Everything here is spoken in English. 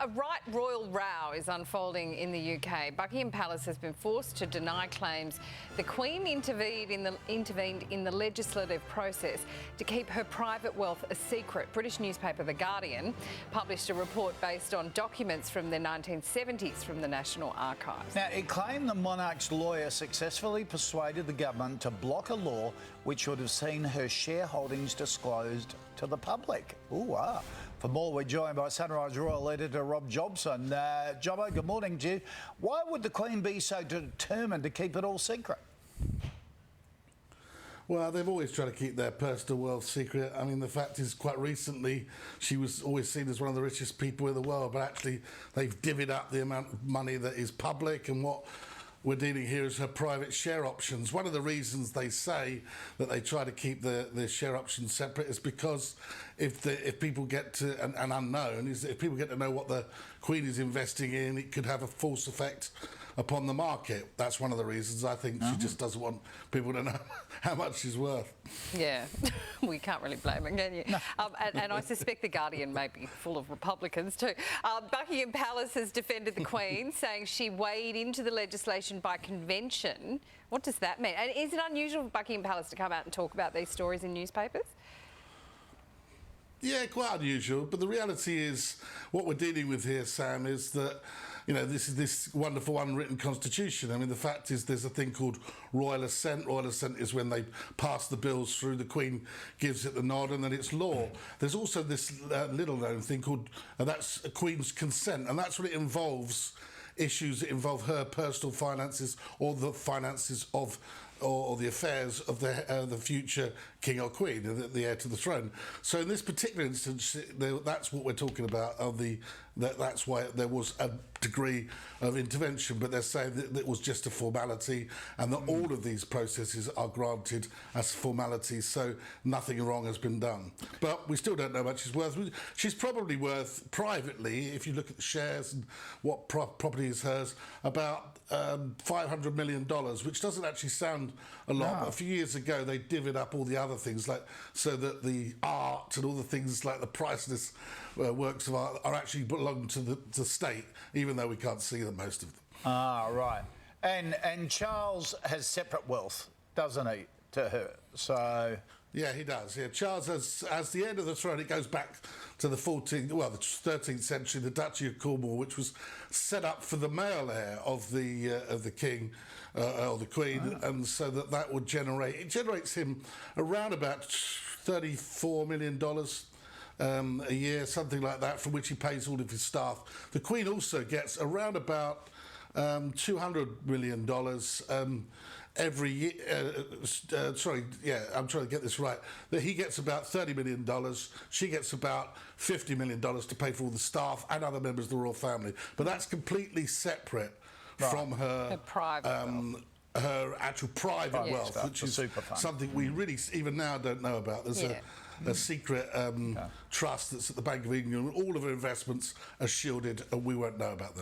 A right royal row is unfolding in the UK. Buckingham Palace has been forced to deny claims the Queen intervened in the legislative process to keep her private wealth a secret. British newspaper The Guardian published a report based on documents from the 1970s from the National Archives. Now, it claimed the monarch's lawyer successfully persuaded the government to block a law which would have seen her shareholdings disclosed to the public. Ooh, wow. For more, we're joined by Sunrise Royal Editor Rob Jobson. Jobbo, good morning to you. Why would the Queen be so determined to keep it all secret? Well, they've always tried to keep their personal wealth secret. I mean, the fact is, quite recently, she was always seen as one of the richest people in the world, but actually they've divvied up the amount of money that is public, and what we're dealing here is her private share options. One of the reasons they say that they try to keep the share options separate is because if people get to, an unknown, is that if people get to know what the Queen is investing in, it could have a false effect upon the market. That's one of the reasons. I think she just doesn't want people to know how much she's worth. Yeah, we can't really blame her, can you? No. And I suspect The Guardian may be full of Republicans too. Buckingham Palace has defended the Queen, saying she weighed into the legislation by convention. What does that mean? And is it unusual for Buckingham Palace to come out and talk about these stories in newspapers? Yeah, quite unusual. But the reality is, what we're dealing with here, Sam, is that, you know, this is this wonderful unwritten constitution. I mean, the fact is there's a thing called Royal Assent. Royal Assent is when they pass the bills through, the Queen gives it the nod, and then it's law. There's also this little-known thing called, that's a Queen's consent, and that's what it involves. Issues that involve her personal finances or the finances of or the affairs of the future king or queen, the heir to the throne. So in this particular instance, that's what we're talking about. That's why there was a degree of intervention, but they're saying that it was just a formality, and that all of these processes are granted as formalities. So nothing wrong has been done. But we still don't know how much she's worth. She's probably worth privately, if you look at the shares and what property is hers, about $500 million, which doesn't actually sound a lot. No. But a few years ago, they divvied up all the other things, like so that the art and all the things like the priceless works of art are actually belong to the state, even though we can't see them, most of them. Ah, right. And Charles has separate wealth, doesn't he, to her? So yeah, he does. Yeah, Charles as the heir of the throne. It goes back to the 13th century, the Duchy of Cornwall, which was set up for the male heir of the king or the Queen, and so that would generates him around about $34 million. A year, something like that, from which he pays all of his staff. The Queen also gets around about $200 million every year. I'm trying to get this right. That he gets about $30 million. She gets about $50 million to pay for all the staff and other members of the royal family. But that's completely separate from her private her actual private wealth, which is something we really even now don't know about. There's a secret trust that's at the Bank of England. All of her investments are shielded, and we won't know about them.